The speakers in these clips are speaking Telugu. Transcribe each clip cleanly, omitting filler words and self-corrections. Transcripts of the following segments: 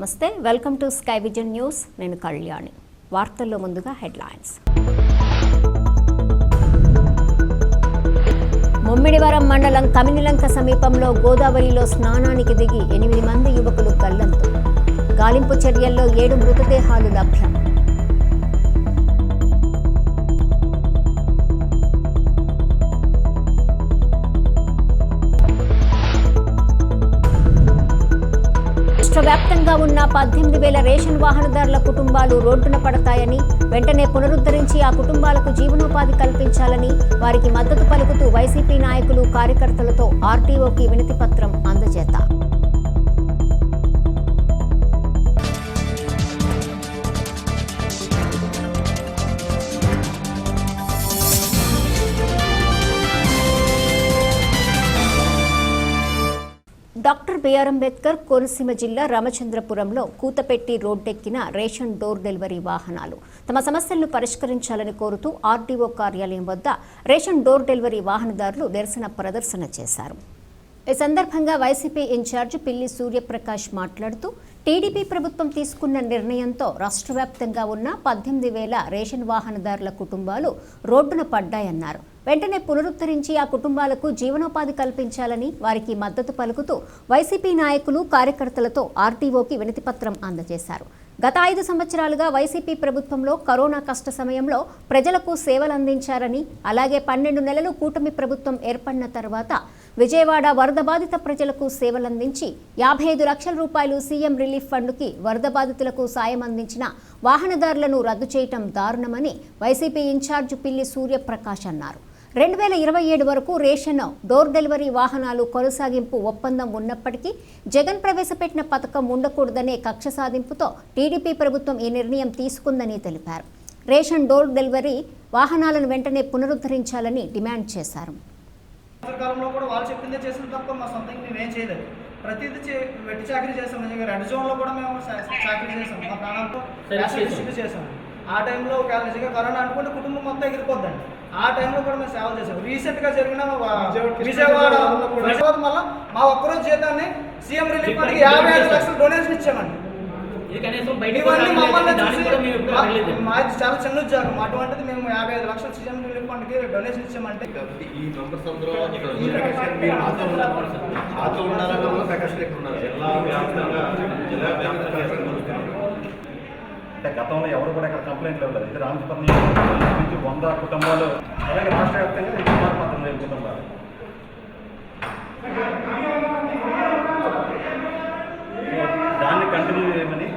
నమస్తే, welcome to sky vision news. నేను కళ్యాణి. వార్తల్లో ముందుగా హెడ్లైన్స్. ముమ్మిడివరం మండలం కమినిలంక సమీపంలో గోదావరిలో స్నానానికి దిగి 8 మంది యువకులు గల్లంతు. గాలింపు చర్యల్లో 7 మృతదేహాలు లభ్యం. వ్యాప్తంగా ఉన్న 18,000 రేషన్ వాహనదారుల కుటుంబాలు రోడ్డున పడతాయని, వెంటనే పునరుద్ధరించి ఆ కుటుంబాలకు జీవనోపాధి కల్పించాలని వారికి మద్దతు పలుకుతూ వైసీపీ నాయకులు కార్యకర్తలతో ఆర్టీఓకి వినతి పత్రం అందజేత. డాక్టర్ బిఆర్ అంబేద్కర్ కోనసీమ జిల్లా రామచంద్రపురంలో కూతపెట్టి రోడ్డెక్కిన రేషన్ డోర్ డెలివరీ వాహనాలు తమ సమస్యలను పరిష్కరించాలని కోరుతూ ఆర్టీఓ కార్యాలయం వద్ద రేషన్ డోర్ డెలివరీ వాహనదారులు నిరసన ప్రదర్శన చేశారు. ఈ సందర్భంగా వైసీపీ ఇన్ఛార్జ్ పిల్లి సూర్యప్రకాష్ మాట్లాడుతూ, టీడీపీ ప్రభుత్వం తీసుకున్న నిర్ణయంతో రాష్ట్ర వ్యాప్తంగా ఉన్న 18,000 రేషన్ వాహనదారుల కుటుంబాలు రోడ్డున పడ్డాయన్నారు. వెంటనే పునరుద్ధరించి ఆ కుటుంబాలకు జీవనోపాధి కల్పించాలని వారికి మద్దతు పలుకుతూ వైసీపీ నాయకులు కార్యకర్తలతో ఆర్టీఓకి వినతిపత్రం అందజేశారు. గత 5 సంవత్సరాలుగా వైసీపీ ప్రభుత్వంలో కరోనా కష్ట సమయంలో ప్రజలకు సేవలు అందించారని, అలాగే 12 నెలలు కూటమి ప్రభుత్వం ఏర్పడిన తర్వాత విజయవాడ వరద బాధిత ప్రజలకు సేవలందించి 55 లక్షల రూపాయలు సీఎం రిలీఫ్ ఫండ్కి వరద బాధితులకు సాయం అందించిన వాహనదారులను రద్దు చేయటం దారుణమని వైసీపీ ఇన్ఛార్జ్ పిల్లి సూర్యప్రకాష్ అన్నారు. 2027 వరకు రేషన్ డోర్ డెలివరీ వాహనాలు కొనసాగింపు ఒప్పందం ఉన్నప్పటికీ జగన్ ప్రవేశపెట్టిన పథకం ఉండకూడదనే కక్ష సాధింపుతో టీడీపీ ప్రభుత్వం ఈ నిర్ణయం తీసుకుందని తెలిపారు. రేషన్ డోర్ డెలివరీ వాహనాలను వెంటనే పునరుద్ధరించాలని డిమాండ్ చేశారు. ప్రతిదీ వెట్టి చాకరీ చేసాం. రెడ్ జోన్లో కూడా మేము చాకరీ చేసాం. మా ప్రాణాలతో చేసాం. ఆ టైంలో ఒకవేళ నిజంగా కరోనా అనుకుంటే కుటుంబం మొత్తం ఎగిరిపోద్దండి. ఆ టైంలో కూడా మేము సేవలు చేసాం. రీసెంట్గా జరిగిన విజయవాడ మళ్ళీ మా ఒక్కరోజు జీతాన్ని సీఎం రిలీఫ్ ఫండ్కి 55 లక్షలు డొనేషన్ ఇచ్చామండి. మాది చాలా చిన్న ఉద్యోగం. అటువంటిది మేము 55 లక్షలు సీఎం రిలీఫ్ ఫండ్కి డొనేషన్ ఇచ్చామంటే అంటే గతంలో ఎవరు కూడా ఇక్కడ కంప్లైంట్లు ఇవ్వలేదు. ఇది రామచంద్రపురం నుంచి 100 కుటుంబాలు, అలాగే రాష్ట్ర వ్యాప్తంగా 19,000 కుటుంబాలు. దాన్ని కంటిన్యూ చేయమని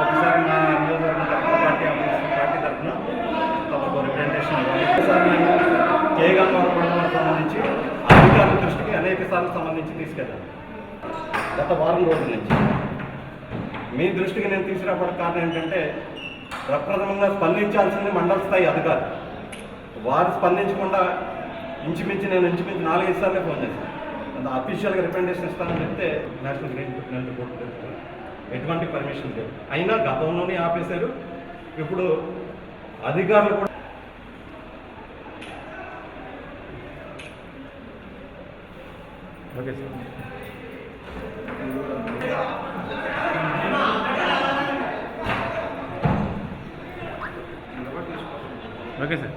ఒకసారి మా నియోజకవర్గం తరఫున పార్టీ తరఫున తమకు రిప్రజెంటేషన్ ఒకసారి మేము కేగంగవరం మండలానికి సంబంధించి అధికారుల దృష్టికి అనేక సార్లు సంబంధించి తీసుకెళ్ళాను. గత వారం రోజుల నుంచి మీ దృష్టికి నేను తీసుకురావడానికి కారణం ఏంటంటే, ప్రప్రథమంగా స్పందించాల్సింది మండల స్థాయి అధికారులు. వారు స్పందించకుండా నేను ఇంచుమించు 4-5 సార్లు ఫోన్ చేశాను. అఫీషియల్గా రికమెండేషన్ ఇస్తానని చెప్తే నేషనల్ గ్రీన్ ట్రిబ్యునల్ రిపోర్ట్ ఎటువంటి పర్మిషన్ లేదు. అయినా గతంలోనే ఆపేశారు. ఇప్పుడు అధికారులు కూడా okay sir. Okay sir.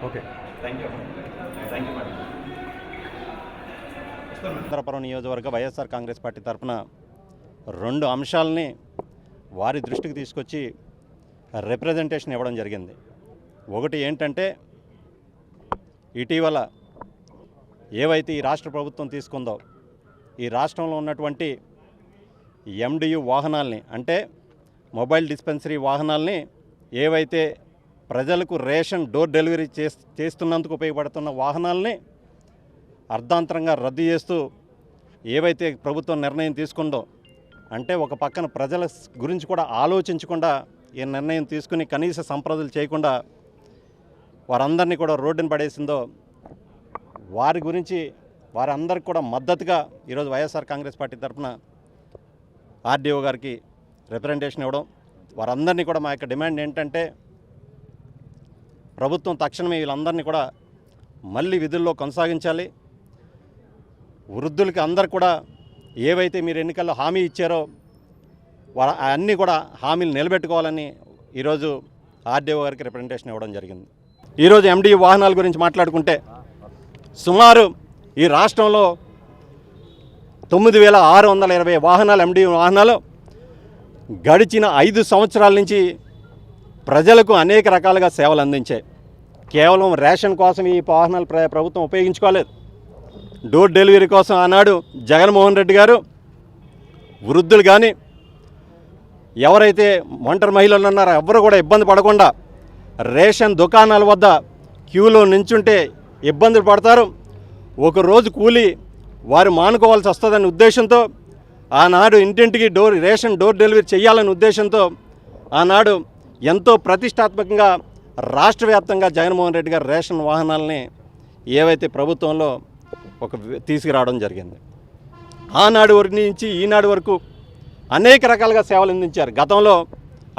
Okay, thank you madam. Chandrapuram నియోజకవర్గ వైఎస్ఆర్ కాంగ్రెస్ పార్టీ తరఫున 2 అంశాలని వారి దృష్టికి తీసుకొచ్చి రిప్రజెంటేషన్ ఇవ్వడం జరిగింది. ఒకటి ఏంటంటే, ఇటీవల ఏవైతే ఈ రాష్ట్ర ప్రభుత్వం తీసుకుందో, ఈ రాష్ట్రంలో ఉన్నటువంటి ఎండియు వాహనాల్ని, అంటే మొబైల్ డిస్పెన్సరీ వాహనాల్ని, ఏవైతే ప్రజలకు రేషన్ డోర్ డెలివరీ చేస్తున్నందుకు ఉపయోగపడుతున్న వాహనాల్ని అర్ధాంతరంగా రద్దు చేస్తూ ఏవైతే ప్రభుత్వం నిర్ణయం తీసుకుందో, అంటే ఒక పక్కన ప్రజల గురించి కూడా ఆలోచించకుండా ఈ నిర్ణయం తీసుకుని కనీస సంప్రదలు చేయకుండా వారందరినీ కూడా రోడ్డున పడేసిందో, వారి గురించి వారందరికీ కూడా మద్దతుగా ఈరోజు వైఎస్ఆర్ కాంగ్రెస్ పార్టీ తరఫున ఆర్డీఓ గారికి రిప్రజెంటేషన్ ఇవ్వడం. వారందరినీ కూడా మా యొక్క డిమాండ్ ఏంటంటే, ప్రభుత్వం తక్షణమే వీళ్ళందరినీ కూడా మళ్ళీ విధుల్లో కొనసాగించాలి. వృద్ధులకి అందరు కూడా ఏవైతే మీరు ఎన్నికల్లో హామీ ఇచ్చారో అన్నీ కూడా హామీలు నిలబెట్టుకోవాలని ఈరోజు ఆర్డీఓ గారికి రిప్రజెంటేషన్ ఇవ్వడం జరిగింది. ఈరోజు ఎండియు వాహనాల గురించి మాట్లాడుకుంటే సుమారు ఈ రాష్ట్రంలో 9,620 వాహనాలు ఎండియు వాహనాలు గడిచిన 5 సంవత్సరాల నుంచి ప్రజలకు అనేక రకాలుగా సేవలు అందించాయి. కేవలం రేషన్ కోసం ఈ వాహనాలు ప్రభుత్వం ఉపయోగించుకోలేదు. డోర్ డెలివరీ కోసం ఆనాడు జగన్మోహన్ రెడ్డి గారు వృద్ధులు కానీ ఎవరైతే ఒంటరి మహిళలు ఉన్నారో ఎవరు కూడా ఇబ్బంది పడకుండా రేషన్ దుకాణాల వద్ద క్యూలో నించుంటే ఇబ్బందులు పడతారు, ఒకరోజు కూలి వారు మానుకోవాల్సి వస్తుందనే ఉద్దేశంతో ఆనాడు ఇంటింటికి రేషన్ డోర్ డెలివరీ చేయాలనే ఉద్దేశంతో ఆనాడు ఎంతో ప్రతిష్టాత్మకంగా రాష్ట్ర వ్యాప్తంగా జగన్మోహన్ రెడ్డి గారు రేషన్ వాహనాలని ఏవైతే ప్రభుత్వంలో తీసుకురావడం జరిగింది. ఆనాడు నుంచి ఈనాడు వరకు అనేక రకాలుగా సేవలు అందించారు. గతంలో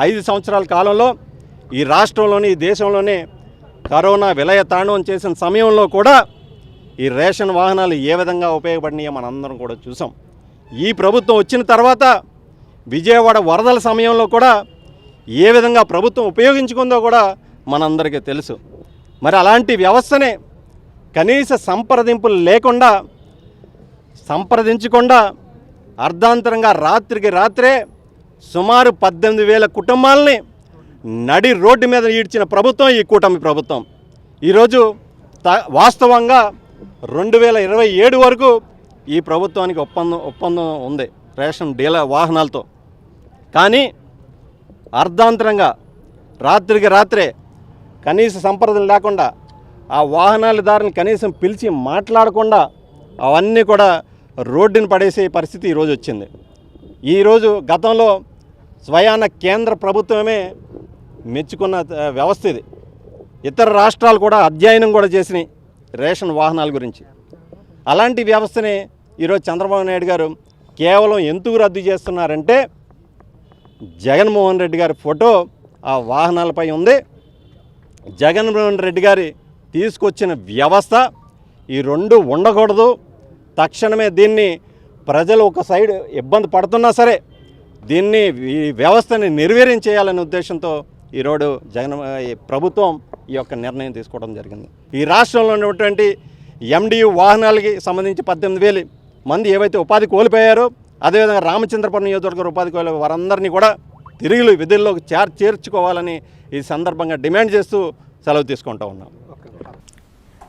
5 సంవత్సరాల కాలంలో ఈ రాష్ట్రంలోని ఈ దేశంలోనే కరోనా విలయ తాండవం చేసిన సమయంలో కూడా ఈ రేషన్ వాహనాలు ఏ విధంగా ఉపయోగపడినాయో మనందరం కూడా చూసాం. ఈ ప్రభుత్వం వచ్చిన తర్వాత విజయవాడ వరదల సమయంలో కూడా ఏ విధంగా ప్రభుత్వం ఉపయోగించుకుందో కూడా మనందరికీ తెలుసు. మరి అలాంటి వ్యవస్థనే కనీస సంప్రదింపులు లేకుండా సంప్రదించకుండా అర్ధాంతరంగా రాత్రికి రాత్రే సుమారు 18,000 కుటుంబాలని నడి రోడ్డు మీద ఈడ్చిన ప్రభుత్వం ఈ కూటమి ప్రభుత్వం. ఈరోజు వాస్తవంగా 2027 వరకు ఈ ప్రభుత్వానికి ఒప్పందం ఉంది రేషన్ డీలర్ వాహనాలతో. కానీ అర్ధాంతరంగా రాత్రికి రాత్రే కనీస సంప్రదన లేకుండా ఆ వాహనాలదారుని కనీసం పిలిచి మాట్లాడకుండా అవన్నీ కూడా రోడ్డుని పడేసే పరిస్థితి ఈరోజు వచ్చింది. ఈరోజు గతంలో స్వయాన కేంద్ర ప్రభుత్వమే మెచ్చుకున్న వ్యవస్థ ఇది. ఇతర రాష్ట్రాలు కూడా అధ్యయనం కూడా చేసినాయి రేషన్ వాహనాల గురించి. అలాంటి వ్యవస్థని ఈరోజు చంద్రబాబు నాయుడు గారు కేవలం ఎందుకు రద్దు చేస్తున్నారంటే జగన్మోహన్ రెడ్డి గారి ఫోటో ఆ వాహనాలపై ఉంది. జగన్మోహన్ రెడ్డి గారి తీసుకొచ్చిన వ్యవస్థ ఈ రెండు ఉండకూడదు. తక్షణమే దీన్ని ప్రజలు ఒక సైడ్ ఇబ్బంది పడుతున్నా సరే దీన్ని ఈ వ్యవస్థని నిర్వీర్యం చేయాలనే ఉద్దేశంతో ఈరోజు ప్రభుత్వం ఈ యొక్క నిర్ణయం తీసుకోవడం జరిగింది. ఈ రాష్ట్రంలో ఉన్నటువంటి ఎండియు వాహనాలకి సంబంధించి 18,000 మంది ఏవైతే ఉపాధి కోల్పోయారో, అదేవిధంగా రామచంద్రపురం నియోజకవర్గ ఉపాధి కోల్పోయే వారందరినీ కూడా తిరిగి విధుల్లోకి చేర్చుకోవాలని ఈ సందర్భంగా డిమాండ్ చేస్తూ సెలవు తీసుకుంటూ ఉన్నాం.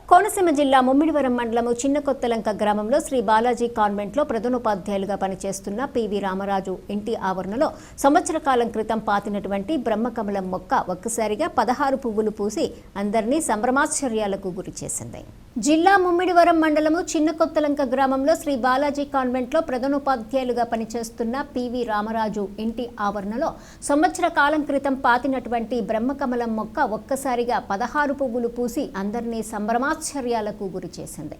కోనసీమ జిల్లా ముమ్మిడివరం మండలము చిన్న కొత్తలంక గ్రామంలో శ్రీ బాలాజీ కాన్వెంట్లో ప్రధానోపాధ్యాయులుగా పనిచేస్తున్న పివి రామరాజు ఇంటి ఆవరణలో సంవత్సర కాలం క్రితం పాతినటువంటి బ్రహ్మకమలం మొక్క ఒక్కసారిగా 16 పువ్వులు పూసి అందరినీ సంభ్రమాశ్చర్యాలకు గురి చేసింది. జిల్లా ముమ్మిడివరం మండలము చిన్న కొత్తలంక గ్రామంలో శ్రీ బాలాజీ కాన్వెంట్లో ప్రధానోపాధ్యాయులుగా పనిచేస్తున్న పివి రామరాజు ఇంటి ఆవరణలో సంవత్సర కాలం క్రితం పాతినటువంటి బ్రహ్మకమలం మొక్క ఒక్కసారిగా 16 పువ్వులు పూసి అందరినీ సంభ్రమాశ్చర్యాలకు గురి చేసింది.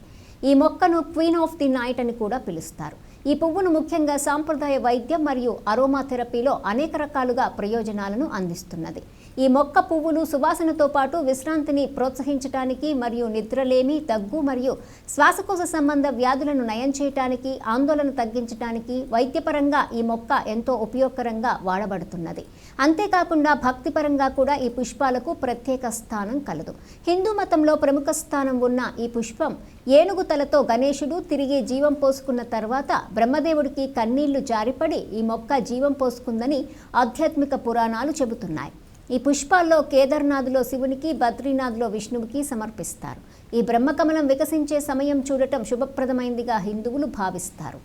ఈ మొక్కను క్వీన్ ఆఫ్ ది నైట్ అని కూడా పిలుస్తారు. ఈ పువ్వును ముఖ్యంగా సాంప్రదాయ వైద్యం మరియు అరోమా థెరపీలో అనేక రకాలుగా ప్రయోజనాలను అందిస్తున్నది. ఈ మొక్క పువ్వులు సువాసనతో పాటు విశ్రాంతిని ప్రోత్సహించడానికి మరియు నిద్రలేమి, దగ్గు మరియు శ్వాసకోశ సంబంధ వ్యాధులను నయం చేయడానికి, ఆందోళన తగ్గించడానికి వైద్యపరంగా ఈ మొక్క ఎంతో ఉపయోగకరంగా వాడబడుతున్నది. అంతేకాకుండా భక్తిపరంగా కూడా ఈ పుష్పాలకు ప్రత్యేక స్థానం కలదు. హిందూ మతంలో ప్రముఖ స్థానం ఉన్న ఈ పుష్పం ఏనుగు తలతో గణేశుడు తిరిగి జీవం పోసుకున్న తర్వాత బ్రహ్మదేవుడికి కన్నీళ్లు జారిపడి ఈ మొక్క జీవం పోసుకుందని ఆధ్యాత్మిక పురాణాలు చెబుతున్నాయి. ఈ పుష్పాల్లో కేదార్నాథ్లో శివునికి, బద్రీనాథ్లో విష్ణువుకి సమర్పిస్తారు. ఈ బ్రహ్మకమలం వికసించే సమయం చూడటం శుభప్రదమైందిగా హిందువులు భావిస్తారు.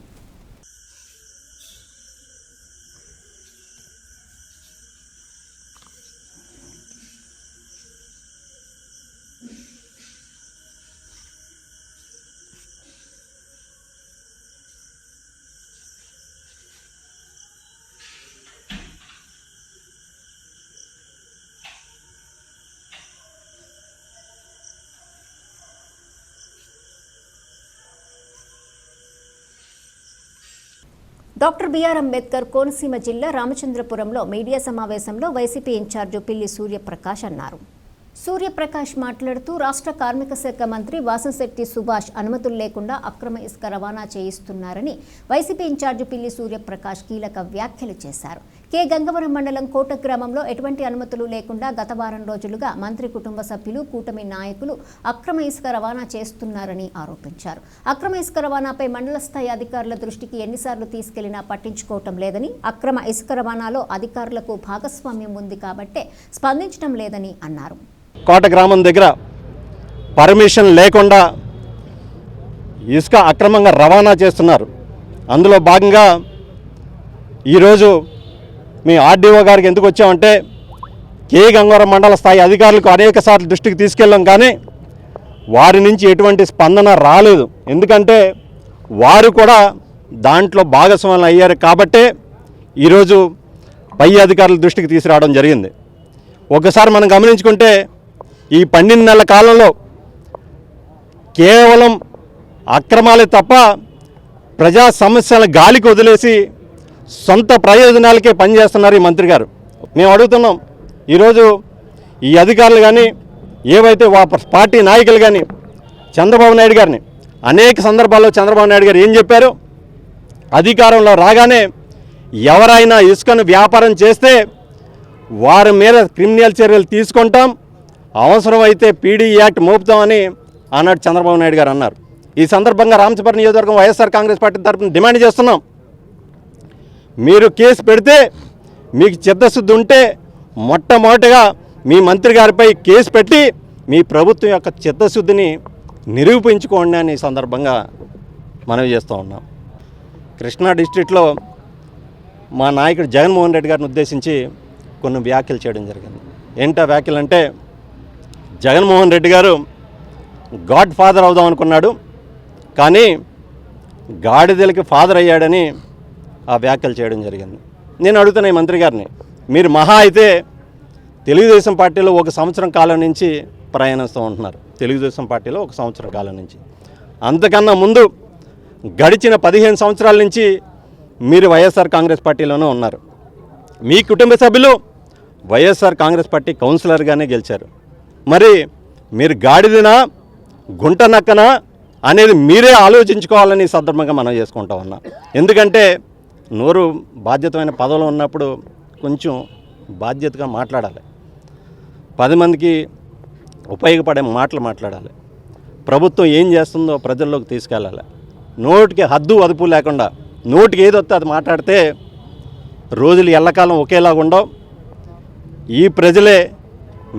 డాక్టర్ బిఆర్ అంబేద్కర్ కోనసీమ జిల్లా రామచంద్రపురంలో మీడియా సమావేశంలో వైసీపీ ఇన్ఛార్జి పిల్లి సూర్యప్రకాష్ అన్నారు. సూర్యప్రకాష్ మాట్లాడుతూ రాష్ట్ర కార్మిక శాఖ మంత్రి వాసంశెట్టి సుభాష్ అనుమతులు లేకుండా అక్రమ ఇసుక రవాణా చేయిస్తున్నారని వైసీపీ ఇన్ఛార్జి పిల్లి సూర్యప్రకాష్ కీలక వ్యాఖ్యలు చేశారు. కె గంగవరం మండలం కోట గ్రామంలో ఎటువంటి అనుమతులు లేకుండా గత వారం రోజులుగా మంత్రి కుటుంబ సభ్యులు కూటమి నాయకులు అక్రమ ఇసుక రవాణా చేస్తున్నారని ఆరోపించారు. అక్రమ ఇసుక రవాణాపై మండల స్థాయి అధికారుల దృష్టికి ఎన్నిసార్లు తీసుకెళ్లినా పట్టించుకోవటం లేదని, అక్రమ ఇసుక రవాణాలో అధికారులకు భాగస్వామ్యం ఉంది కాబట్టే స్పందించడం లేదని అన్నారు. కోట గ్రామం దగ్గర పర్మిషన్ లేకుండా ఇసుక అక్రమంగా రవాణా చేస్తున్నారు. అందులో భాగంగా ఈరోజు మీ ఆర్డీఓ గారికి ఎందుకు వచ్చామంటే కే గంగవరం మండల స్థాయి అధికారులకు అనేక సార్లు దృష్టికి తీసుకెళ్ళాం, కానీ వారి నుంచి ఎటువంటి స్పందన రాలేదు. ఎందుకంటే వారు కూడా దాంట్లో భాగస్వాములు అయ్యారు కాబట్టే ఈరోజు పై అధికారుల దృష్టికి తీసుకురావడం జరిగింది. ఒకసారి మనం గమనించుకుంటే ఈ 12 నెలల కాలంలో కేవలం అక్రమాలే తప్ప ప్రజా సమస్యల గాలికి వదిలేసి సొంత ప్రయోజనాలకే పనిచేస్తున్నారు ఈ మంత్రి గారు. మేము అడుగుతున్నాం, ఈరోజు ఈ అధికారులు కానీ ఏవైతే పార్టీ నాయకులు కానీ చంద్రబాబు నాయుడు గారిని అనేక సందర్భాల్లో చంద్రబాబు నాయుడు గారు ఏం చెప్పారు, అధికారంలో రాగానే ఎవరైనా ఇసుకను వ్యాపారం చేస్తే వారి మీద క్రిమినల్ చర్యలు తీసుకుంటాం, అవసరమైతే పీడీ యాక్ట్ మోపుతామని ఆనాడు చంద్రబాబు నాయుడు గారు అన్నారు. ఈ సందర్భంగా రామచంద్రపురం నియోజకవర్గం వైఎస్ఆర్ కాంగ్రెస్ పార్టీ తరఫున డిమాండ్ చేస్తున్నాం, మీరు కేసు పెడితే మీకు చిత్తశుద్ధి ఉంటే మొట్టమొదటిగా మీ మంత్రి గారిపై కేసు పెట్టి మీ ప్రభుత్వం యొక్క చిత్తశుద్ధిని నిరూపించుకోండి అని ఈ సందర్భంగా మనవి చేస్తూ ఉన్నాం. కృష్ణా డిస్ట్రిక్ట్లో మా నాయకుడు జగన్మోహన్ రెడ్డి గారిని ఉద్దేశించి కొన్ని వ్యాఖ్యలు చేయడం జరిగింది. ఏంటా వ్యాఖ్యలు అంటే, జగన్మోహన్ రెడ్డి గారు గాడ్ ఫాదర్ అవుదాం అనుకున్నాడు, కానీ గాడిదలకి ఫాదర్ అయ్యాడని ఆ వ్యాఖ్యలు చేయడం జరిగింది. నేను అడుగుతున్నా ఈ మంత్రి గారిని, మీరు మహా అయితే తెలుగుదేశం పార్టీలో 1 సంవత్సరం కాలం నుంచి ప్రయాణిస్తూ ఉంటున్నారు. తెలుగుదేశం పార్టీలో 1 సంవత్సరం కాలం నుంచి, అంతకన్నా ముందు గడిచిన 15 సంవత్సరాల నుంచి మీరు వైఎస్ఆర్ కాంగ్రెస్ పార్టీలోనే ఉన్నారు. మీ కుటుంబ సభ్యులు వైఎస్ఆర్ కాంగ్రెస్ పార్టీ కౌన్సిలర్గానే గెలిచారు. మరి మీరు గాడిదనా గుంట నక్కనా అనేది మీరే ఆలోచించుకోవాలని ఈ సందర్భంగా మనం చేసుకుంటా ఉన్నాం. ఎందుకంటే నోరు బాధ్యతమైన పదవిలో ఉన్నప్పుడు కొంచెం బాధ్యతగా మాట్లాడాలి, 10 మందికి ఉపయోగపడే మాటలు మాట్లాడాలి, ప్రభుత్వం ఏం చేస్తుందో ప్రజల్లోకి తీసుకెళ్ళాలి. నోటికి హద్దు అదుపు లేకుండా నోటికి ఏది వస్తే అది మాట్లాడితే రోజులు ఎల్లకాలం ఒకేలాగా ఉండవు. ఈ ప్రజలే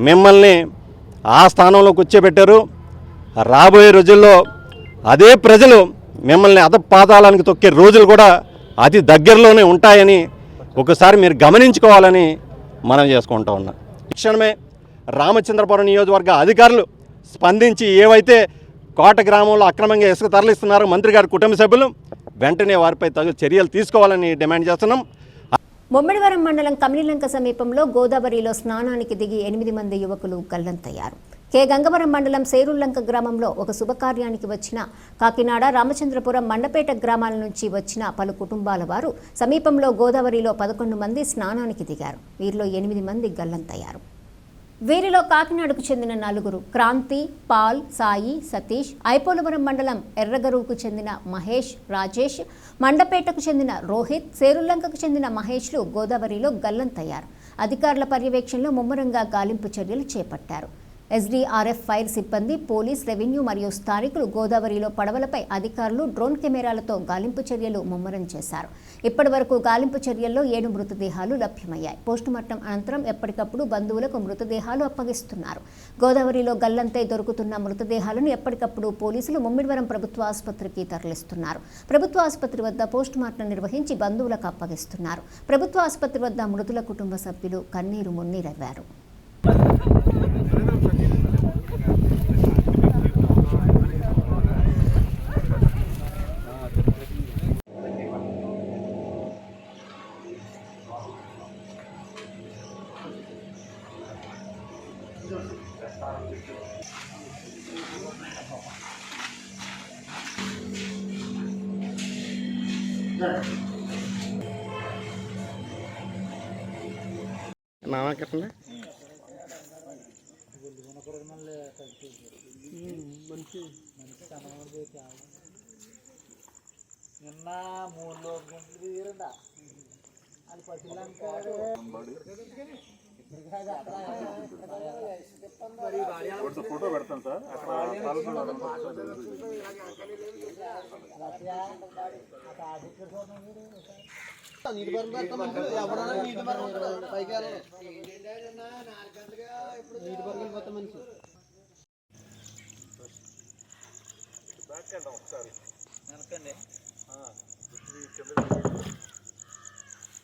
మిమ్మల్ని ఆ స్థానంలో కూర్చోబెట్టారు. రాబోయే రోజుల్లో అదే ప్రజలు మిమ్మల్ని అధపాతాళానికి తొక్కే రోజులు కూడా అతి దగ్గరలోనే ఉంటాయని ఒకసారి మీరు గమనించుకోవాలని మనం చేసుకుంటూ ఉన్నాం. క్షణమే రామచంద్రపురం నియోజకవర్గ అధికారులు స్పందించి ఏవైతే కోట గ్రామంలో అక్రమంగా ఇసుక తరలిస్తున్నారో మంత్రి గారి కుటుంబ సభ్యులు వెంటనే వారిపై తగు చర్యలు తీసుకోవాలని డిమాండ్ చేస్తున్నాం. ముమ్మిడివరం మండలం కమిలిలంక సమీపంలో గోదావరిలో స్నానానికి దిగి 8 మంది యువకులు గల్లంతయ్యారు. కె గంగవరం మండలం సేరుల్లంక గ్రామంలో ఒక శుభకార్యానికి వచ్చిన కాకినాడ, రామచంద్రపురం, మండపేట గ్రామాల నుంచి వచ్చిన పలు కుటుంబాల వారు సమీపంలో గోదావరిలో 11 మంది స్నానానికి దిగారు. వీరిలో 8 మంది గల్లంతయ్యారు. వీరిలో కాకినాడకు చెందిన 4, క్రాంతి, పాల్, సాయి, సతీష్, ఐపోలవరం మండలం ఎర్రగరువుకు చెందిన మహేష్, రాజేష్, మండపేటకు చెందిన రోహిత్, సేరుల్లంకకు చెందిన మహేష్లు గోదావరిలో గల్లంతయ్యారు. అధికారుల పర్యవేక్షణలో ముమ్మరంగా గాలింపు చర్యలు చేపట్టారు. ఎస్డీఆర్ఎఫ్ ఫైర్ సిబ్బంది, పోలీస్, రెవెన్యూ మరియు స్థానికులు గోదావరిలో పడవలపై అధికారులు డ్రోన్ కెమెరాలతో గాలింపు చర్యలు ముమ్మరం చేశారు. ఇప్పటి వరకు గాలింపు చర్యల్లో 7 మృతదేహాలు లభ్యమయ్యాయి. పోస్టుమార్టం అనంతరం ఎప్పటికప్పుడు బంధువులకు మృతదేహాలు అప్పగిస్తున్నారు. గోదావరిలో గల్లంతై దొరుకుతున్న మృతదేహాలను ఎప్పటికప్పుడు పోలీసులు ముమ్మిడివరం ప్రభుత్వ ఆసుపత్రికి తరలిస్తున్నారు. ప్రభుత్వ ఆసుపత్రి వద్ద పోస్టుమార్టం నిర్వహించి బంధువులకు అప్పగిస్తున్నారు. ప్రభుత్వ ఆసుపత్రి వద్ద మృతుల కుటుంబ సభ్యులు కన్నీరు మున్నీరవ్వారు. నామకరణ నిన్న 3 గంటలు తీరంట అది పసిలంటే ఫోటో పెడతాను సార్ నీటి ఎవడన్నా నీటి పైకి నీటి బరువులు మొత్తం మనిషి ఒకసారి వెనకండి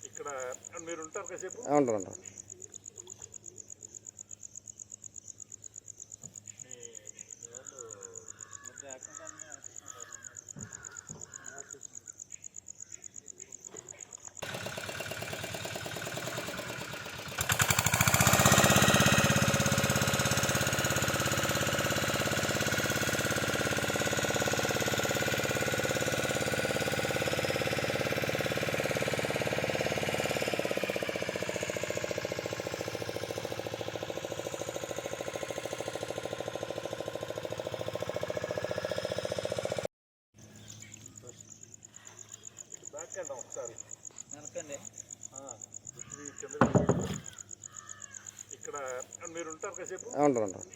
ఇక్కడ మీరు ఉంటారు కాసేపు ఉంటారు ఒకసారి వెనకండి ఇక్కడ మీరు ఉంటారు కాసేపు ఉంటారు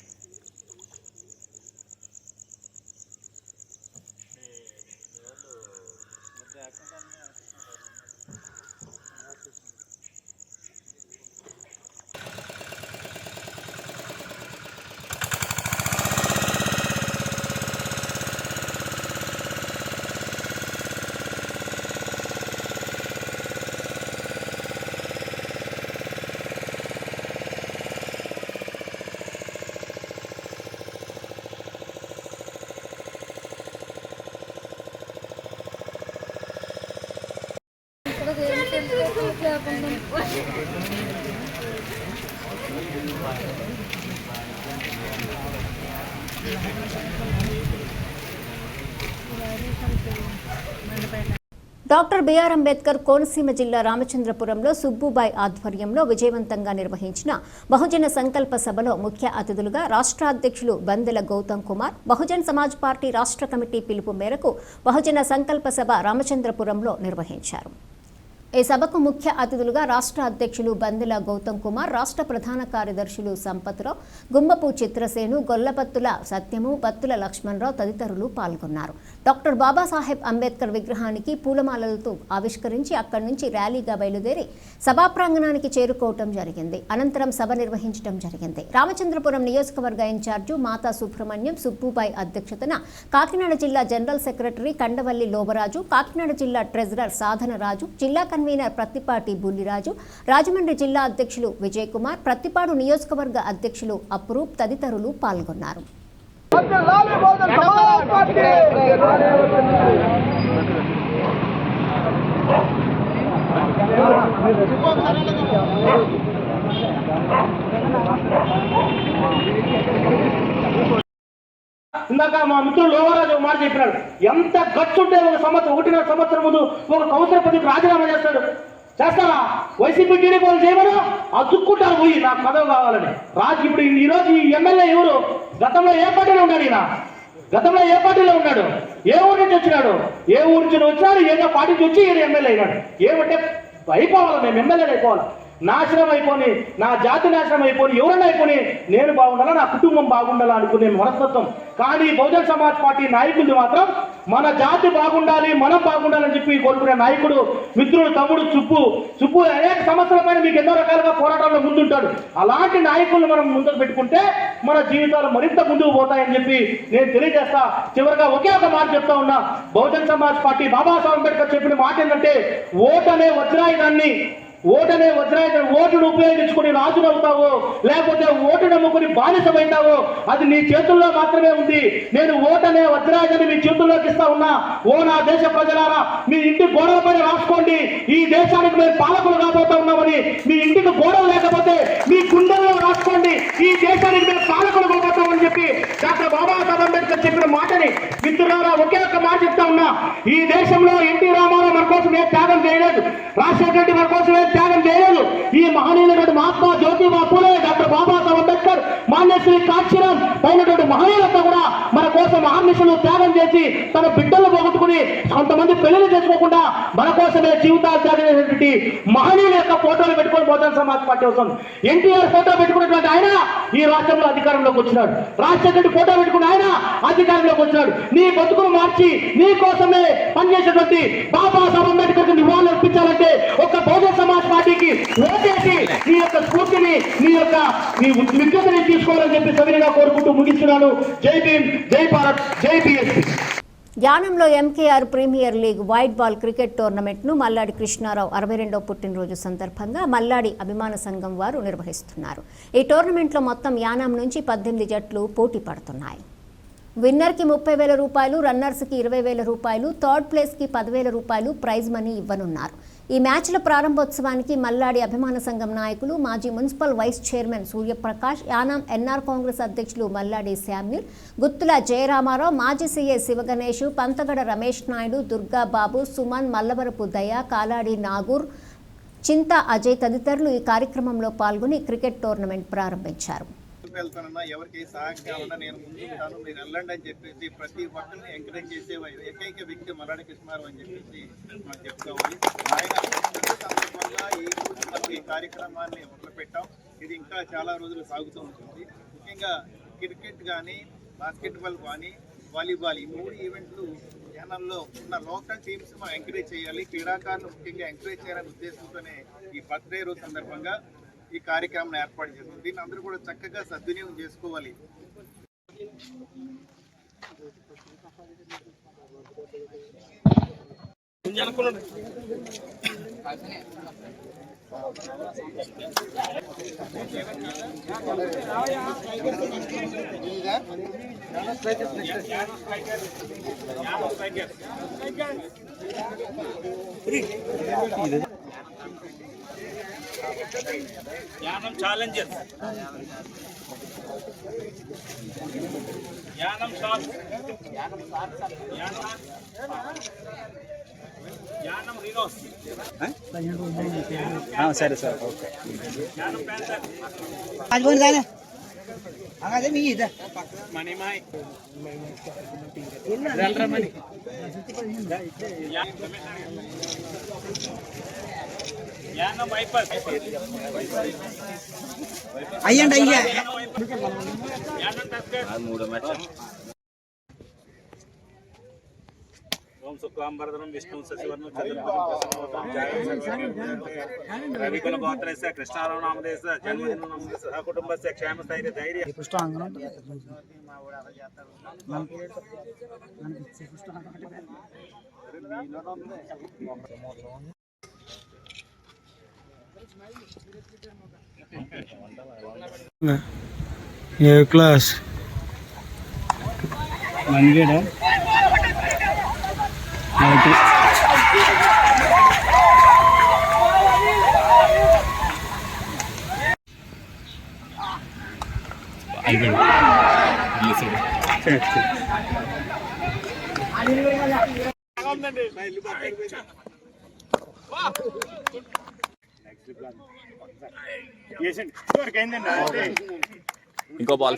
డాక్టర్ బిఆర్ అంబేద్కర్ కోనసీమ జిల్లా రామచంద్రపురంలో సుబ్బుబాయ్ ఆధ్వర్యంలో విజయవంతంగా నిర్వహించిన బహుజన సంకల్ప సభలో ముఖ్య అతిథులుగా రాష్ట్ర అధ్యక్షులు బందెల గౌతమ్ కుమార్, బహుజన్ సమాజ్ పార్టీ రాష్ట్ర కమిటీ పిలుపు మేరకు బహుజన సంకల్ప సభ రామచంద్రపురంలో నిర్వహించారు. ఈ సభకు ముఖ్య అతిథులుగా రాష్ట్ర అధ్యక్షులు బందెల గౌతమ్ కుమార్, రాష్ట్ర ప్రధాన కార్యదర్శులు సంపత్రావు, గుమ్మపు చిత్రసేను, గొల్లపత్తుల సత్యము, బత్తుల లక్ష్మణరావు తదితరులు పాల్గొన్నారు. డాక్టర్ బాబాసాహెబ్ అంబేద్కర్ విగ్రహానికి పూలమాలలతో ఆవిష్కరించి అక్కడి నుంచి ర్యాలీగా బయలుదేరి సభా ప్రాంగణానికి చేరుకోవటం జరిగింది. అనంతరం సభ నిర్వహించడం జరిగింది. రామచంద్రపురం నియోజకవర్గ ఇన్ఛార్జు మాతా సుబ్రహ్మణ్యం సుబ్బుబాయ్ అధ్యక్షతన కాకినాడ జిల్లా జనరల్ సెక్రటరీ కండవల్లి లోబరాజు, కాకినాడ జిల్లా ట్రెజరర్ సాధనరాజు, జిల్లా కన్వీనర్ ప్రత్తిపాటి బుల్లిరాజు, రాజమండ్రి జిల్లా అధ్యక్షులు విజయ్ కుమార్, ప్రత్తిపాడు నియోజకవర్గ అధ్యక్షులు అప్రూప్ తదితరులు పాల్గొన్నారు. ఇందాక మా మిత్రుడు లోవరాజు మాట చెప్పినాడు, ఎంత గట్స్ ఉంటే ఒక సంవత్సరం 1.5 సంవత్సరం ముందు ఒక కౌన్సిలర్ పదవికి రాజీనామా చేస్తారా? వైసీపీ టీడీపీ వాళ్ళు చేయమను, అతుక్కుంటారు పోయి నాకు పదవి కావాలని. ఇప్పుడు ఈరోజు ఈ ఎమ్మెల్యే ఎవరు? గతంలో ఏ పార్టీలో ఉన్నాడు? ఈయన గతంలో ఏ పార్టీలో ఉన్నాడు? ఏ ఊరి నుంచి వచ్చినాడు? ఏ ఊరి నుంచి వచ్చినాడు? ఏదో పార్టీ నుంచి వచ్చి ఈయన ఎమ్మెల్యే అయినాడు. ఏమంటే అయిపోవాలి, మేము ఎమ్మెల్యేలు అయిపోవాలి. నాశనం అయిపోయి, నా జాతి నాశనం అయిపోయి, ఎవరన్నా అయిపోయి నేను బాగుండాలా, నా కుటుంబం బాగుండాలా అనుకునే మనస్తత్వం. కానీ బహుజన్ సమాజ్ పార్టీ నాయకులు మాత్రం మన జాతి బాగుండాలి, మనం బాగుండాలని చెప్పి కోరుకునే నాయకుడు మిత్రుడు తమ్ముడు సుబ్బు అనేక సంవత్సరాల పైన మీకు ఎన్నో రకాలుగా పోరాటాల్లో ముందుంటాడు. అలాంటి నాయకులను మనం ముందుకు పెట్టుకుంటే మన జీవితాలు మరింత ముందుకు పోతాయని చెప్పి నేను తెలియజేస్తా. చివరిగా ఒకే ఒక మాట చెప్తా ఉన్నా, బహుజన్ సమాజ్ పార్టీ బాబాసాహెబ్ అంబేద్కర్ చెప్పిన మాట ఏంటంటే, ఓటు అనే వజ్రాయుధాన్ని ఓటును ఉపయోగించుకుని రాజు అవుతావో లేకపోతే ఓటు నమ్ముకుని బానిసమైతావో అది నీ చేతుల్లో మాత్రమే ఉంది. నేను ఓటనే వజ్రాయుధాన్ని మీ చేతుల్లోకి ఇస్తా ఉన్నా. ఓ నా దేశ ప్రజలారా, మీ ఇంటి గోడల పైన రాసుకోండి, ఈ దేశానికి మేము పాలకులు కాబోతా ఉన్నామని. మీ ఇంటికి గోడలు లేకపోతే మీ గుండెల్లో రాసుకోండి, ఈ దేశానికి మేము పాలకులు కాబోతామని చెప్పి డాక్టర్ బాబాసాహెబ్ అంబేద్కర్ చెప్పిన మాటని మిత్రులారా ఒకే ఒక మాట చెప్తా ఉన్నా. ఈ దేశంలో ఎన్టీ రామారావు మన కోసం ఏ త్యాగం చేయలేదు, రాజశేఖర రెడ్డి మన కోసం త్యాగం చేయలేదు. ఈ మహనీయులైన మహాత్మా జ్యోతిబా పూలే, డాక్టర్ బాబాసాహెబ్ అంబేద్కర్ అంబేద్కర్, మాన్యశ్రీ కాంచీరామ్ పైనటువంటి మహనీయులంతా కూడా మన కోసం ఆర్నిశలు త్యాగం చేసి తన బిడ్డలు పోగొట్టుకుని కొంతమంది పెళ్లిళ్ళు చేసుకోకుండా మన కోసమే జీవితాలు త్యాగం చేసినటువంటి మహనీయుల యొక్క ఫోటోలు పెట్టుకొని బహుజన సమాజ్ పార్టీ వస్తుంది. ఎన్టీఆర్ ఫోటో పెట్టుకున్నటువంటి ఆయన ఈ రాష్ట్రంలో అధికారంలోకి వచ్చినాడు. రాజశేఖర్ ఫోటో పెట్టుకున్న ఆయన అధికారంలోకి వచ్చినాడు. నీ బతుకును మార్చి నీ కోసమే పనిచేసేటువంటి బాబాసాహెబ్ అంబేద్కర్ కి నివాళులు అర్పించాలంటే ఒక బహుజన సమాజ్ పార్టీకి ఓటేసి నీ యొక్క స్ఫూర్తిని నీ విజ్ఞతని తీసుకోవాలని చెప్పి సవినీగా కోరుకుంటూ ముగిస్తున్నాను. జై భీమ్, జై భారత్, జై బీఎస్పీ. యానంలో MKR premier league white ball cricket టోర్నమెంట్ను మల్లాడి కృష్ణారావు 62వ పుట్టినరోజు సందర్భంగా మల్లాడి అభిమాన సంఘం వారు నిర్వహిస్తున్నారు. ఈ టోర్నమెంట్లో మొత్తం యానం నుంచి 18 జట్లు పోటీ పడుతున్నాయి. విన్నర్కి 30,000 రూపాయలు, రన్నర్స్కి 20,000 రూపాయలు, థర్డ్ ప్లేస్కి 10,000 రూపాయలు ప్రైజ్ మనీ ఇవ్వనున్నారు. ఈ మ్యాచ్ల ప్రారంభోత్సవానికి మల్లాడి అభిమాన సంఘం నాయకులు, మాజీ municipal vice chairman Suryaprakash, Yanam NR Congress అధ్యక్షులు మల్లాడి శామ్యూల్, గుత్తుల జయరామారావు, మాజీ సీఏ శివగణేష్, పంతగడ రమేష్ నాయుడు, దుర్గాబాబు, సుమన్, మల్లవరపు దయ, కాలాడి నాగూర్, చింత అజయ్ తదితరులు ఈ కార్యక్రమంలో పాల్గొని క్రికెట్ టోర్నమెంట్ ప్రారంభించారు. వెళ్తానన్నా ఎవరికి సహాయం కావాలన్నా నేను ముందుంటాను, మీరు వెళ్ళండి అని చెప్పేసి ప్రతి ఒక్కరిని ఎంకరేజ్ చేసే ఏకైక వ్యక్తి మల్లాడి కృష్ణారావు అని చెప్పేసి మనం చెప్పుకోవాలి. ఆయన సందర్భంగా ఈ రోజు మనం ఈ కార్యక్రమాన్ని మొదలుపెట్టాం. ఇది ఇంకా చాలా రోజులు సాగుతూ ఉంటుంది. ముఖ్యంగా క్రికెట్ కానీ, బాస్కెట్బాల్ కానీ, వాలీబాల్, ఈ 3 ఈవెంట్లు యానంలో ఉన్న లోకల్ టీమ్స్ మనం ఎంకరేజ్ చేయాలి. క్రీడాకారులు ముఖ్యంగా ఎంకరేజ్ చేయాలనే ఉద్దేశంతోనే ఈ బర్త్డే రోజు సందర్భంగా ఈ కార్యక్రమం ఏర్పాటు చేస్తుంది. దీన్ని అందరూ కూడా చక్కగా సద్వినియోగం చేసుకోవాలి. Yanam challengers, Yanam sharks, Yanam rhinos, సరే సార్ ఓకే. యానం ప్యాంథర్, మణిమాయ్, యానం వైపర్స్, అయ్యండి అయ్యా యానం టస్కర్స్, 3 మ్యాచ్. ఓం శుక్లాంబరధరం విష్ణు శశివర్ణం చతుర్భుజం రవికుల గోత్రస్య కృష్ణారావు నామదేశ జన్మదిన నామదేశ సహకుటుంబస్య క్షేమ స్థైర్య ధైర్య క్లాస్ మంగేడ ఇంకో ball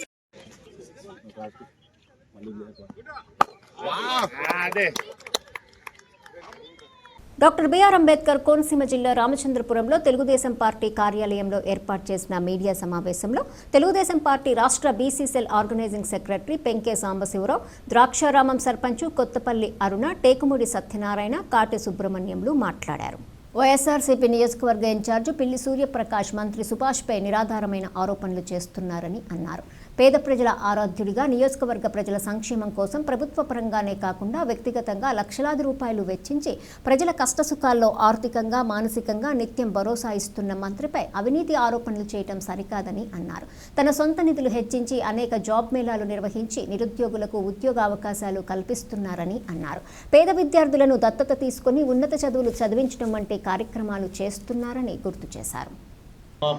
doctor BR Ambedkar Konaseema జిల్లా రామచంద్రపురంలో తెలుగుదేశం పార్టీ కార్యాలయంలో ఏర్పాటు చేసిన మీడియా సమావేశంలో తెలుగుదేశం పార్టీ రాష్ట్ర BC cell organizing secretary Penke Sambasivarao, Draksharamam sarpanch Kothapalli Aruna, Tekumudi Satyanarayana, Kate సుబ్రహ్మణ్యంలు మాట్లాడారు. వైఎస్ఆర్సీపీ నియోజకవర్గ ఇన్ఛార్జి పిల్లి సూర్యప్రకాష్ మంత్రి సుభాష్పై నిరాధారమైన ఆరోపణలు చేస్తున్నారని అన్నారు. పేద ప్రజల ఆరాధ్యుడిగా నియోజకవర్గ ప్రజల సంక్షేమం కోసం ప్రభుత్వ పరంగానే కాకుండా వ్యక్తిగతంగా లక్షలాది రూపాయలు వెచ్చించి ప్రజల కష్టసుఖాల్లో ఆర్థికంగా, మానసికంగా నిత్యం భరోసా ఇస్తున్న మంత్రిపై అవినీతి ఆరోపణలు చేయడం సరికాదని అన్నారు. తన సొంత నిధులు హెచ్చించి అనేక జాబ్ మేళాలు నిర్వహించి నిరుద్యోగులకు ఉద్యోగ అవకాశాలు కల్పిస్తున్నారని అన్నారు. పేద విద్యార్థులను దత్తత తీసుకుని ఉన్నత చదువులు చదివించడం వంటి కార్యక్రమాలు చేస్తున్నారని గుర్తు చేశారు.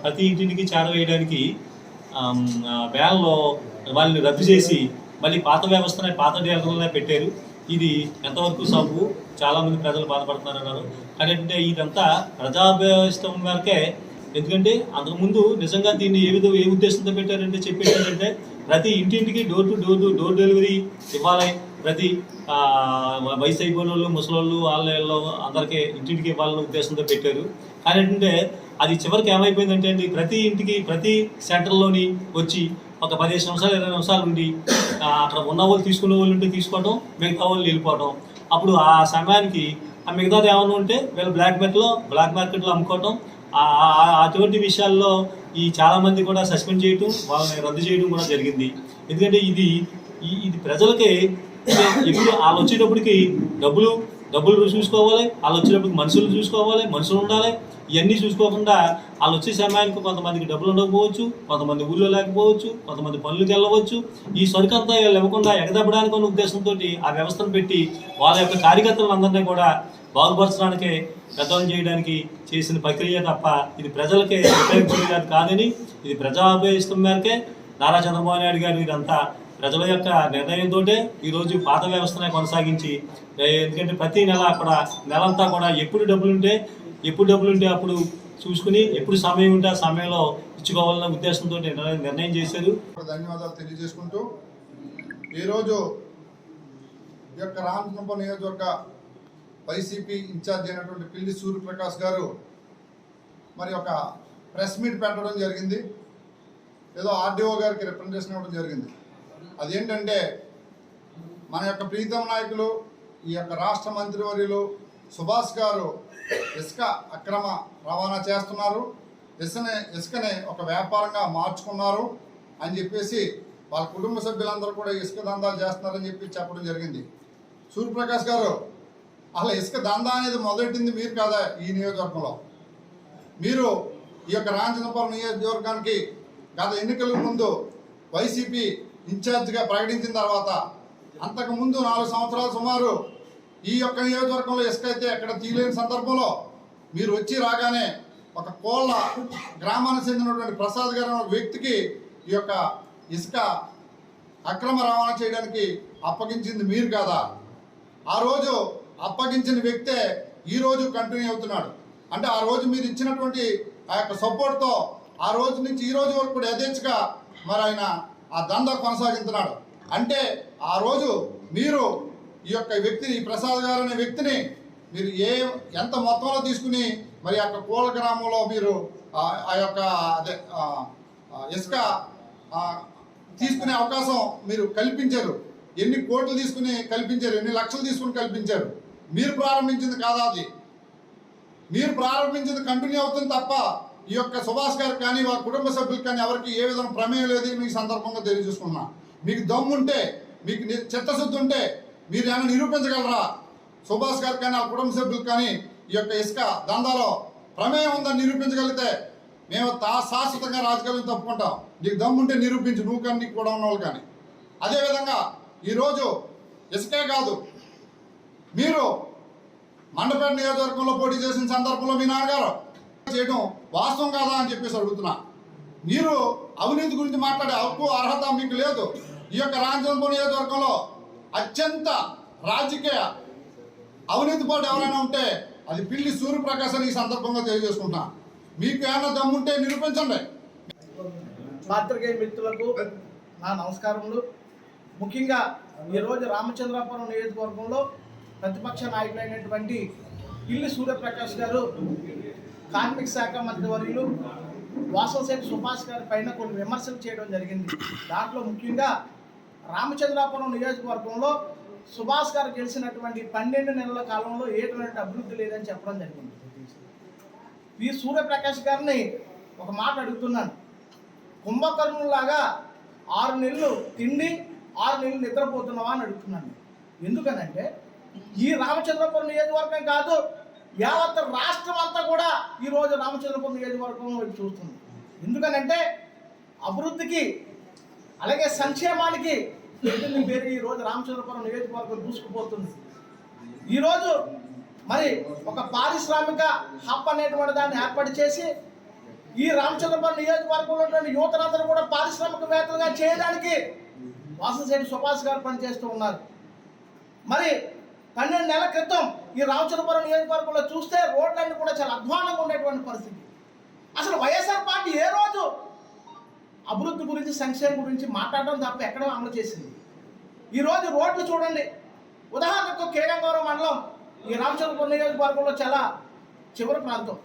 ప్రతి ఇంటికి చేరవేయడానికి వ్యాన్లో వాళ్ళని రద్దు చేసి మళ్ళీ పాత వ్యవస్థనే పాత డీలర్లనే పెట్టారు. ఇది ఎంతవరకు సబ్బు, చాలామంది ప్రజలు బాధపడుతున్నారన్నారు. కానీ అంటే ఇదంతా ప్రజాభిష్టం వరకే ఎందుకంటే అంతకుముందు నిజంగా దీన్ని ఏ ఉద్దేశంతో పెట్టారంటే చెప్పేటంటే ప్రతి ఇంటింటికి డోర్ డెలివరీ ఇవ్వాలి, ప్రతి వయసు అయిపోయిన వాళ్ళు, ముసలోళ్ళు, వాళ్ళ అందరికీ ఇంటింటికి ఇవ్వాలనే ఉద్దేశంతో పెట్టారు. కానీ ఏంటంటే అది చివరికి ఏమైపోయిందంటే అండి, ప్రతి ఇంటికి ప్రతి సెంటర్లోని వచ్చి ఒక 15 నిమిషాలు 20 నిమిషాలు ఉండి అక్కడ ఉన్న వాళ్ళు తీసుకునే వాళ్ళు ఉంటే తీసుకోవడం, మిగతా వాళ్ళు వెళ్ళిపోవడం. అప్పుడు ఆ సమయానికి ఆ మిగతాది ఏమైనా ఉంటే వీళ్ళు బ్లాక్ మార్కెట్లో అమ్ముకోవడం. అటువంటి విషయాల్లో ఈ చాలామంది కూడా సస్పెండ్ చేయడం, వాళ్ళని రద్దు చేయడం కూడా జరిగింది. ఎందుకంటే ఇది ప్రజలకి ఎప్పుడు వాళ్ళు వచ్చేటప్పటికి డబ్బులు చూసుకోవాలి, వాళ్ళు వచ్చేటప్పటికి మనుషులు ఉండాలి. ఇవన్నీ చూసుకోకుండా వాళ్ళు వచ్చే సమయానికి కొంతమందికి డబ్బులు ఉండకపోవచ్చు, కొంతమంది ఊళ్ళో లేకపోవచ్చు, కొంతమంది పనులకు వెళ్ళవచ్చు. ఈ సరుకు అంతా ఇవ్వకుండా ఎగదబ్బడానికి ఉన్న ఉద్దేశంతో ఆ వ్యవస్థను పెట్టి వాళ్ళ యొక్క కార్యకర్తలందరినీ కూడా బాగుపరచడానికి, పెద్దలు చేయడానికి చేసిన ప్రక్రియ తప్ప ఇది ప్రజలకే ఉపయోగపడేది కాదని, ఇది ప్రజాభ్యయిష్టం మేరకే నారా చంద్రబాబు నాయుడు గారు ఇదంతా ప్రజల యొక్క నిర్ణయంతో ఈరోజు పాత వ్యవస్థనే కొనసాగించి, ఎందుకంటే ప్రతి నెల కూడా నెలంతా కూడా ఎప్పుడు డబ్బులు ఉంటే అప్పుడు చూసుకుని, ఎప్పుడు సమయం ఉంటే ఆ సమయంలో ఇచ్చుకోవాలన్న ఉద్దేశంతో నిర్ణయం చేశారు. ధన్యవాదాలు తెలియజేసుకుంటూ ఈరోజు ఈ యొక్క రామచంద్రపురం నియోజకవర్గ వైసీపీ ఇన్ఛార్జ్ అయినటువంటి పిల్లి సూర్యప్రకాష్ గారు మరి ఒక ప్రెస్ మీట్ పెట్టడం జరిగింది. ఏదో ఆర్డీఓ గారికి రిప్రజెంటేషన్ ఇవ్వడం జరిగింది. అదేంటంటే మన యొక్క ప్రీతం నాయకులు, ఈ యొక్క రాష్ట్ర మంత్రివర్యులు సుభాష్ గారు ఇసుక అక్రమ రవాణా చేస్తున్నారు, ఇసుకనే ఒక వ్యాపారంగా మార్చుకున్నారు అని చెప్పేసి వాళ్ళ కుటుంబ సభ్యులందరూ కూడా ఇసుక దందాలు చేస్తున్నారని చెప్పడం జరిగింది. సూర్యప్రకాష్ గారు, అసలు ఇసుక దందా అనేది మొదలెట్టింది మీరు కాదా? ఈ నియోజకవర్గంలో మీరు ఈ యొక్క రామచంద్రపురం నియోజకవర్గానికి గత ఎన్నికల ముందు వైసీపీ ఇన్ఛార్జిగా ప్రకటించిన తర్వాత అంతకుముందు 4 సంవత్సరాలు సుమారు ఈ యొక్క నియోజకవర్గంలో ఇసుక అయితే ఎక్కడ తీయలేని సందర్భంలో మీరు వచ్చి రాగానే ఒక కోళ్ళ గ్రామానికి చెందినటువంటి ప్రసాద్ గారు అనే వ్యక్తికి ఈ యొక్క ఇసుక అక్రమ రవాణా చేయడానికి అప్పగించింది మీరు కాదా? ఆ రోజు అప్పగించిన వ్యక్తే ఈరోజు కంటిన్యూ అవుతున్నాడు. అంటే ఆ రోజు మీరు ఇచ్చినటువంటి ఆ యొక్క సపోర్ట్తో ఆ రోజు నుంచి ఈ రోజు వరకు కూడా యథేచ్ఛగా మరి ఆయన ఆ దందా కొనసాగిస్తున్నాడు. అంటే ఆ రోజు మీరు ఈ యొక్క వ్యక్తిని, ప్రసాద్ గారు అనే వ్యక్తిని మీరు ఎంత మొత్తంలో తీసుకుని మరి ఆ యొక్క కోళ్ళ గ్రామంలో మీరు ఆ యొక్క ఇసుక తీసుకునే అవకాశం మీరు కల్పించారు. ఎన్ని కోట్లు తీసుకుని కల్పించారు, ఎన్ని లక్షలు తీసుకుని కల్పించారు. మీరు ప్రారంభించింది కాదా? అది మీరు ప్రారంభించింది కంటిన్యూ అవుతుంది తప్ప ఈ యొక్క సుభాష్ గారికి కానీ వాళ్ళ కుటుంబ సభ్యులకు కానీ ఎవరికి ఏ విధంగా ప్రమేయం లేదు. ఈ సందర్భంగా తెలియజేసుకున్నా. మీకు దమ్ముంటే, మీకు చిత్తశుద్ధి ఉంటే మీరు ఏమైనా నిరూపించగలరా? సుభాష్ గారికి కానీ వాళ్ళ కుటుంబ సభ్యులకు కానీ ఈ యొక్క ఇసుక దందాలో ప్రమేయం ఉందని నిరూపించగలిగితే మేము శాశ్వతంగా రాజకీయాలను తప్పుకుంటాం. నీకు దమ్ముంటే నిరూపించు, నువ్వు కానీ నీకు కూడా ఉన్న వాళ్ళు కానీ. అదేవిధంగా ఈరోజు ఇసుకే కాదు, మీరు మండపేట నియోజకవర్గంలో పోటీ చేసిన సందర్భంలో మీ నాన్నగారు చేయడం వాస్తవం కాదా అని చెప్పేసి అడుగుతున్నా. మీరు అవినీతి గురించి మాట్లాడే హక్కు, అర్హత మీకు లేదు. ఈ యొక్క రామచంద్రపురం నియోజకవర్గంలో అత్యంత రాజకీయ అవినీతి పాటు ఎవరైనా ఉంటే అది పిల్లి సూర్యప్రకాశ్ అని ఈ సందర్భంగా తెలియజేసుకుంటున్నా. మీకు ఏమైనా దమ్ముంటే నిరూపించండి. పాత్రికేయ మిత్రులకు నా నమస్కారములు. ముఖ్యంగా ఈరోజు రామచంద్రపురం నియోజకవర్గంలో ప్రతిపక్ష నాయకులైనటువంటి పిల్లి సూర్యప్రకాష్ గారు, కార్మిక శాఖ మంత్రివర్యులు వాసవశెట్టి సుభాష్ గారి పైన కొన్ని విమర్శలు చేయడం జరిగింది. దాంట్లో ముఖ్యంగా రామచంద్రాపురం నియోజకవర్గంలో సుభాష్ గారు గెలిచినటువంటి 12 నెలల కాలంలో ఏటువంటి అభివృద్ధి లేదని చెప్పడం జరిగింది. ఈ సూర్యప్రకాష్ గారిని ఒక మాట అడుగుతున్నాను. కుంభకర్ణులాగా 6 నెలలు తిండి 6 నెలలు నిద్రపోతున్నావా అని అడుగుతున్నాను. ఎందుకనంటే ఈ రామచంద్రపురం నియోజకవర్గం కాదు, యావత్ రాష్ట్రం అంతా కూడా ఈరోజు రామచంద్రపురం నియోజకవర్గంలో వైపు చూస్తుంది. ఎందుకనంటే అభివృద్ధికి అలాగే సంక్షేమానికి పేరు ఈరోజు రామచంద్రపురం నియోజకవర్గం దూసుకుపోతుంది. ఈరోజు మరి ఒక పారిశ్రామిక హబ్ అనేటువంటి దాన్ని ఏర్పాటు చేసి ఈ రామచంద్రపురం నియోజకవర్గంలో ఉన్నటువంటి యువతరందరూ కూడా పారిశ్రామికవేత్తలుగా చేయడానికి వాసవశెట్టి సుభాష్ గారు పనిచేస్తూ ఉన్నారు. మరి 12 నెలల క్రితం ఈ రామచంద్రపురం నియోజకవర్గంలో చూస్తే రోడ్లన్నీ కూడా చాలా అధ్వానంగా ఉండేటువంటి పరిస్థితి. అసలు వైఎస్ఆర్ పార్టీ ఏ రోజు అభివృద్ధి గురించి సంక్షేమం గురించి మాట్లాడడం తప్ప ఎక్కడో అమలు చేసింది? ఈరోజు రోడ్లు చూడండి. ఉదాహరణకు కేరంగవరం మండలం ఈ రామచంద్రపురం నియోజకవర్గంలో చాలా చివరి ప్రాంతం.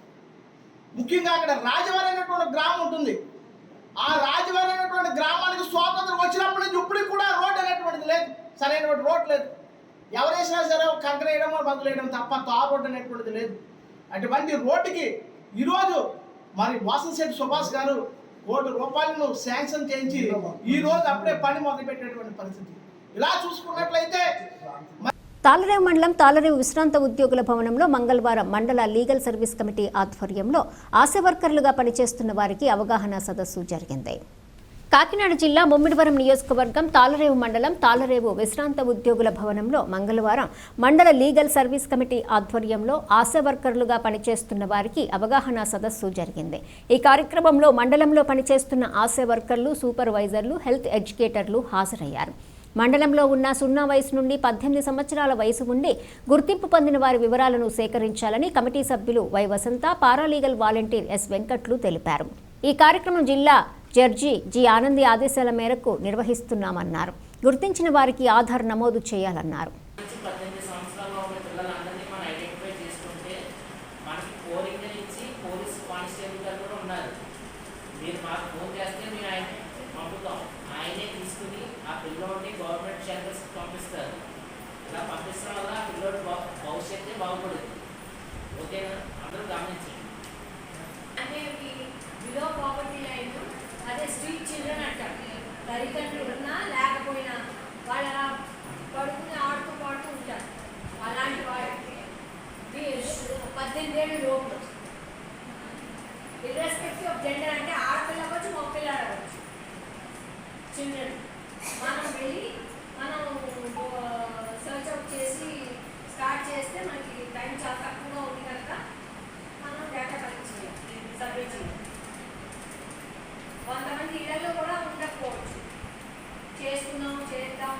ముఖ్యంగా అక్కడ రాజవారి అనేటువంటి గ్రామం ఉంటుంది. ఆ రాజవారి అనేటువంటి గ్రామానికి స్వాతంత్రం వచ్చినప్పటి నుంచి ఇప్పటికి కూడా రోడ్డు అనేటువంటిది లేదు, సరైనటువంటి రోడ్ లేదు. ఎవరేసినా సరే కంకర వేయడం మందులు వేయడం తప్ప తార్ రోడ్డు అనేటువంటిది లేదు. అటువంటి రోడ్డుకి ఈరోజు మరి వాసనశెట్టి సుభాష్ గారు ₹1 కోటి శాంక్షన్ చేయించి ఈరోజు అప్పుడే పని మొదలుపెట్టేటువంటి పరిస్థితి. ఇలా చూసుకున్నట్లయితే తాళరేవు మండలం తాళరేవు విశ్రాంత ఉద్యోగుల భవనంలో మంగళవారం మండల లీగల్ సర్వీస్ కమిటీ ఆధ్వర్యంలో ఆశా వర్కర్లుగా పనిచేస్తున్న వారికి అవగాహన సదస్సు జరిగింది. కాకినాడ జిల్లా ముమ్మిడివరం నియోజకవర్గం తాళరేవు మండలం తాళరేవు విశ్రాంత ఉద్యోగుల భవనంలో మంగళవారం మండల లీగల్ సర్వీస్ కమిటీ ఆధ్వర్యంలో ఆశా వర్కర్లుగా పనిచేస్తున్న వారికి అవగాహన సదస్సు జరిగింది. ఈ కార్యక్రమంలో మండలంలో పనిచేస్తున్న ఆశా వర్కర్లు, సూపర్వైజర్లు, హెల్త్ ఎడ్యుకేటర్లు హాజరయ్యారు. మండలంలో ఉన్న 0 వయసు నుండి 18 సంవత్సరాల వయసు ఉండి గుర్తింపు పొందిన వారి వివరాలను సేకరించాలని కమిటీ సభ్యులు Y Vasantha, paralegal volunteer S వెంకట్లు తెలిపారు. ఈ కార్యక్రమం జిల్లా జడ్జి జి ఆనంది ఆదేశాల మేరకు నిర్వహిస్తున్నామన్నారు. గుర్తించిన వారికి ఆధార్ నమోదు చేయాలన్నారు. గవర్నమెంట్ షెల్టర్స్ పంపిస్తారు. ఇలా పంపించడం వల్ల పిల్లలు భవిష్యత్తు బాగుపడుతుంది. ఓకేనా? అందరూ గమనించండి. అంటే బిలో ప్రాపర్టీ లైన్, అదే స్ట్రీట్ చిల్డ్రన్ అంటారు. తల్లిదండ్రులు ఉన్నా లేకపోయినా వాళ్ళ పడుకుని ఆడుతూ పాడుతూ ఉంటారు. అలాంటి వాళ్ళకి 18 ఏళ్ళు లోపు ఇర్రెస్పెక్టివ్ ఆఫ్ జెండర్, అంటే ఆడపిల్ల అవ్వచ్చు, మగపిల్ల అవ్వచ్చు, చిల్డ్రన్ మనం వెళ్ళి మనం సర్చ్ అవుట్ చేసి స్టార్ట్ చేస్తే మనకి టైం చాలా తక్కువగా ఉంది కనుక మనం డేటా కలెక్ట్ చేయాలి, సబ్మిట్ చేయాలి. కొంతమంది ఇళ్లలో కూడా ఉండకపోవచ్చు. చేద్దాం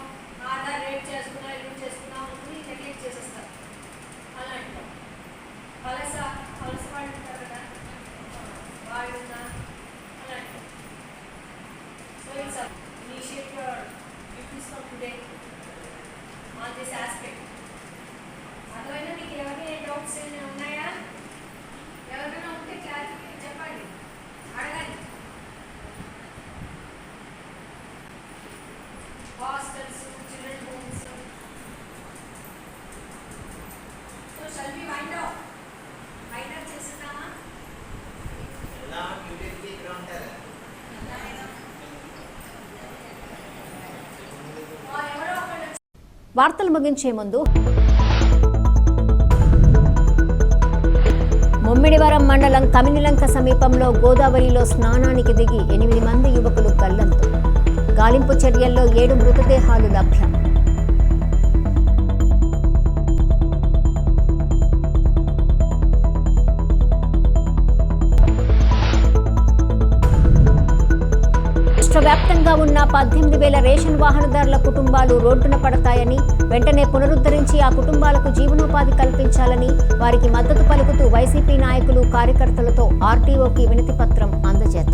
ఆధార్ రేట్ చేసుకున్నాం, ఇల్లు చేసుకున్నాం అని నెగ్లెక్ట్ చేసేస్తారు. అలాంటి వలస వాళ్ళు ఉంటారు కదా, వాళ్ళు అలాంటి. So it's initiate your duties from today on this aspect. అదైనా మీకు ఎవరైనా డౌట్స్ ఉన్నాయా? ఎవరైనా ఉంటే క్లారిఫై చెప్పండి, అడగండి. Hostels, children homes. So shall we wind up చేస్తున్నామా? ఎలా యూటిలిటీ గ్రౌండ్ है వార్తలు ముగించే ముందు ముమ్మిడివరం మండలం కమినిలంక సమీపంలో గోదావరిలో స్నానానికి దిగి 8 మంది యువకులు గల్లంతు. గాలింపు చర్యల్లో 7 మృతదేహాలు లభ్యం. వ్యాప్తంగా ఉన్న 18,000 రేషన్ వాహనదారుల కుటుంబాలు రోడ్డున పడతాయని, వెంటనే పునరుద్ధరించి ఆ కుటుంబాలకు జీవనోపాధి కల్పించాలని వారికి మద్దతు పలుకుతూ వైసీపీ నాయకులు, కార్యకర్తలతో ఆర్టీఓకి వినతి పత్రం అందజేత